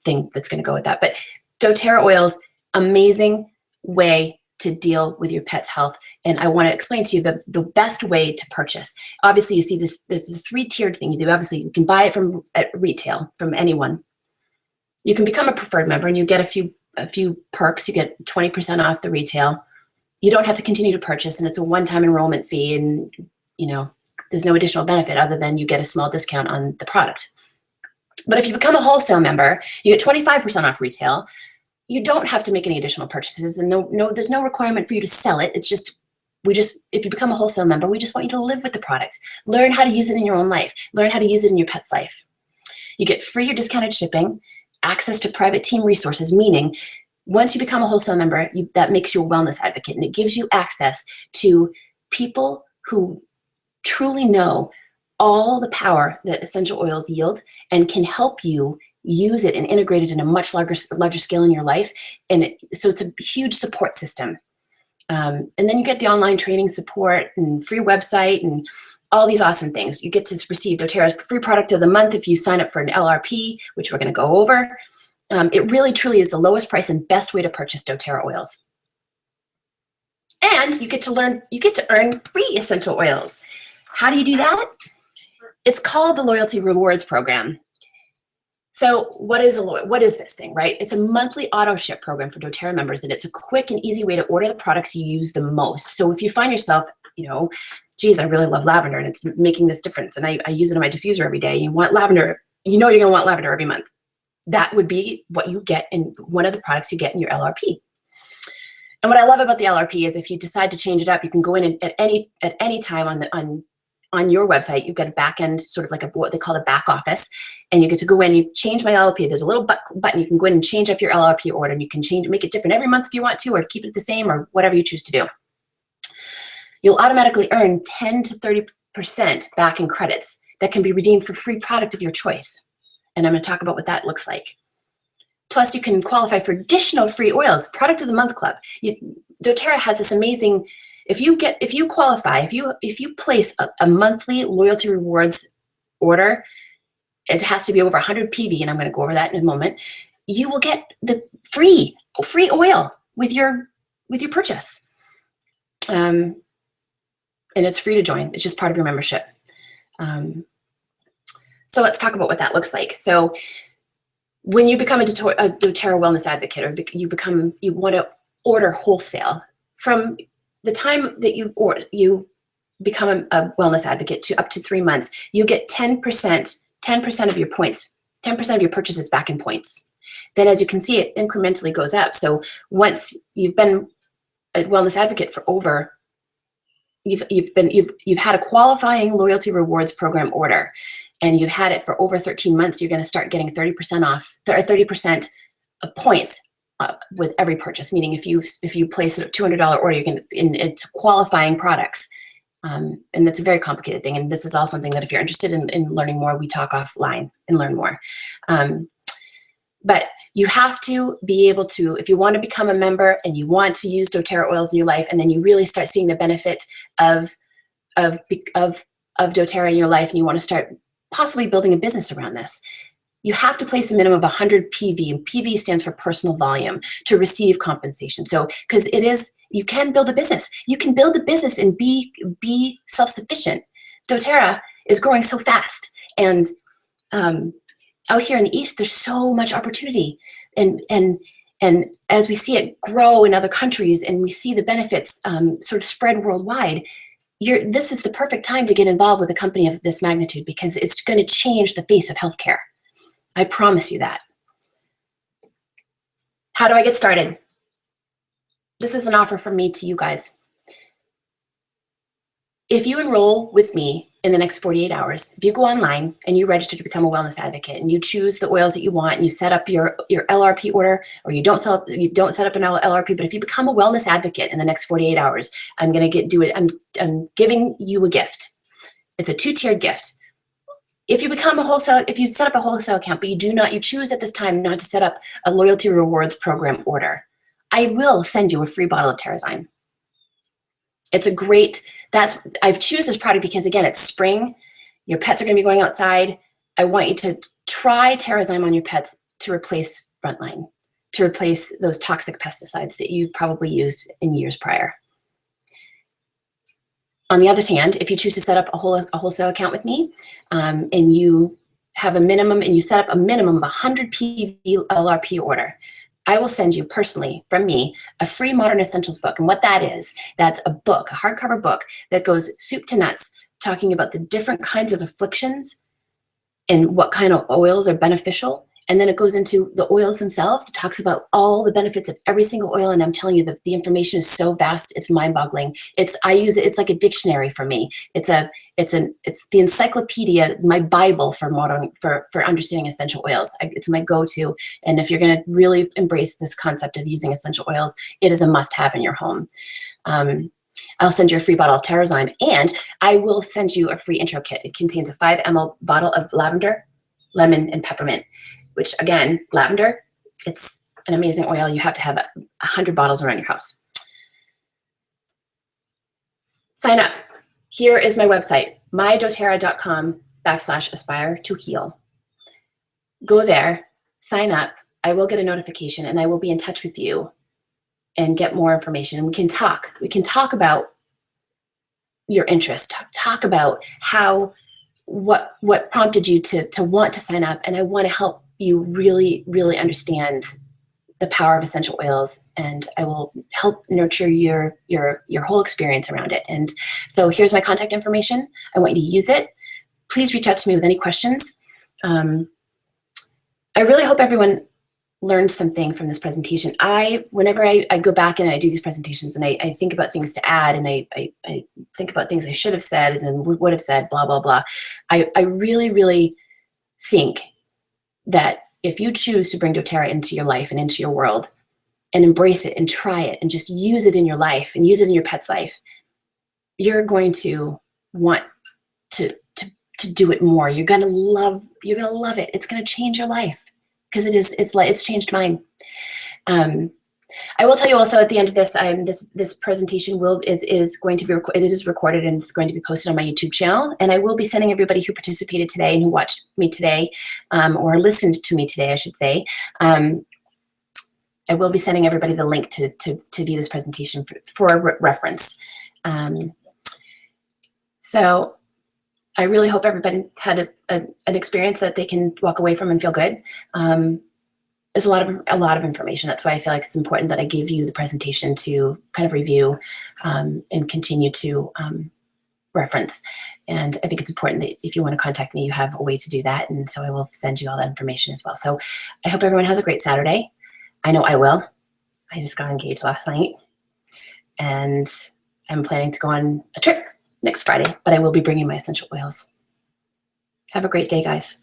thing that's going to go with that. But doTERRA oils, amazing way to deal with your pet's health. And I want to explain to you the best way to purchase. Obviously, you see this is a 3-tiered thing you do. Obviously, you can buy it at retail from anyone. You can become a preferred member and you get a few perks. You get 20% off the retail. You don't have to continue to purchase, and it's a one-time enrollment fee, and there's no additional benefit other than you get a small discount on the product. But if you become a wholesale member, you get 25% off retail. You don't have to make any additional purchases, and there's no requirement for you to sell it. It's just, if you become a wholesale member, we just want you to live with the product. Learn how to use it in your own life. Learn how to use it in your pet's life. You get free or discounted shipping, access to private team resources, meaning once you become a wholesale member, that makes you a wellness advocate, and it gives you access to people who truly know all the power that essential oils yield and can help you use it and integrate it in a much larger scale in your life. And so it's a huge support system. And then you get the online training support and free website and all these awesome things. You get to receive doTERRA's free product of the month if you sign up for an LRP, which we're going to go over. It really, truly is the lowest price and best way to purchase doTERRA oils. And you get to earn free essential oils. How do you do that? It's called the Loyalty Rewards Program. So what is this thing, right? It's a monthly auto ship program for doTERRA members, and it's a quick and easy way to order the products you use the most. So if you find yourself, geez, I really love lavender and it's making this difference, and I use it in my diffuser every day. You want lavender, you're going to want lavender every month. That would be what you get in one of the products you get in your LRP. And what I love about the LRP is if you decide to change it up, you can go in at any time on your website. You've got a back end, sort of like what they call the back office, and you get to go in, you change my LRP. There's a little button. You can go in and change up your LRP order, and you can make it different every month if you want to, or keep it the same, or whatever you choose to do. You'll automatically earn 10 to 30% back in credits that can be redeemed for free product of your choice. And I'm going to talk about what that looks like. Plus, you can qualify for additional free oils, Product of the Month Club. doTERRA has this amazing. If you qualify, if you place a monthly loyalty rewards order, it has to be over 100 PV, and I'm going to go over that in a moment. You will get the free oil with your purchase, and it's free to join. It's just part of your membership. So let's talk about what that looks like. So when you become a doTERRA wellness advocate, or you want to order wholesale from the time that you become a wellness advocate to up to 3 months, you get 10% of your points, 10% of your purchases back in points. Then, as you can see, it incrementally goes up. So once you've been a wellness advocate for you've had a qualifying loyalty rewards program order, and you've had it for over 13 months, you're going to start getting 30% off, or 30% of points with every purchase. Meaning, if you place a $200 order, you can, and it's qualifying products, and that's a very complicated thing. And this is all something that if you're interested in learning more, we talk offline and learn more. But you have to be able to, if you want to become a member and you want to use doTERRA oils in your life, and then you really start seeing the benefit of doTERRA in your life, and you want to start possibly building a business around this, you have to place a minimum of 100 PV, and PV stands for personal volume, to receive compensation. So, because you can build a business. You can build a business and be self-sufficient. doTERRA is growing so fast, and out here in the East, there's so much opportunity, and as we see it grow in other countries, and we see the benefits sort of spread worldwide, this is the perfect time to get involved with a company of this magnitude, because it's going to change the face of healthcare. I promise you that. How do I get started? This is an offer from me to you guys. If you enroll with me in the next 48 hours, if you go online and you register to become a wellness advocate, and you choose the oils that you want, and you set up your LRP order, or you don't set up an LRP, but if you become a wellness advocate in the next 48 hours, I'm giving you a gift. It's a 2-tiered gift. If you set up a wholesale account, but you choose at this time not to set up a loyalty rewards program order, I will send you a free bottle of TerraZyme. It's a great, I choose this product because, again, it's spring. Your pets are going to be going outside. I want you to try TerraZyme on your pets to replace Frontline, to replace those toxic pesticides that you've probably used in years prior. On the other hand, if you choose to set up a wholesale account with me, and you have a minimum, and you set up a minimum of 100 PV LRP order, I will send you personally, from me, a free Modern Essentials book. And what that is, that's a book, a hardcover book that goes soup to nuts, talking about the different kinds of afflictions and what kind of oils are beneficial. And then it goes into the oils themselves. It talks about all the benefits of every single oil. And I'm telling you that the information is so vast, it's mind-boggling. I use it, it's like a dictionary for me. It's the encyclopedia, my Bible for understanding essential oils. It's my go-to. And if you're going to really embrace this concept of using essential oils, it is a must-have in your home. I'll send you a free bottle of TerraZyme, and I will send you a free intro kit. It contains a 5 ml bottle of lavender, lemon, and peppermint. Which, again, lavender, it's an amazing oil. You have to have 100 bottles around your house. Sign up. Here is my website, mydoterra.com/aspire-to-heal. Go there, sign up. I will get a notification, and I will be in touch with you and get more information. And we can talk. We can talk about your interest. Talk about what prompted you to want to sign up. And I want to help you really, really understand the power of essential oils, and I will help nurture your whole experience around it. And so here's my contact information. I want you to use it. Please reach out to me with any questions. I really hope everyone learned something from this presentation. Whenever I go back and I do these presentations, and I think about things to add, and I think about things I should have said and would have said, blah, blah, blah. I really, really think that if you choose to bring doTERRA into your life and into your world, and embrace it and try it and just use it in your life and use it in your pet's life, you're going to want to do it more. You're gonna love it. It's gonna change your life, because it's changed mine. I will tell you also at the end of this, this presentation is going to be recorded, and it's going to be posted on my YouTube channel. And I will be sending everybody who participated today and who watched me today, or listened to me today, I should say. I will be sending everybody the link to view this presentation for reference. So I really hope everybody had an experience that they can walk away from and feel good. There's a lot of information. That's why I feel like it's important that I give you the presentation to kind of review and continue to reference. And I think it's important that if you want to contact me, you have a way to do that. And so I will send you all that information as well. So I hope everyone has a great Saturday. I know I will. I just got engaged last night, and I'm planning to go on a trip next Friday, but I will be bringing my essential oils. Have a great day, guys.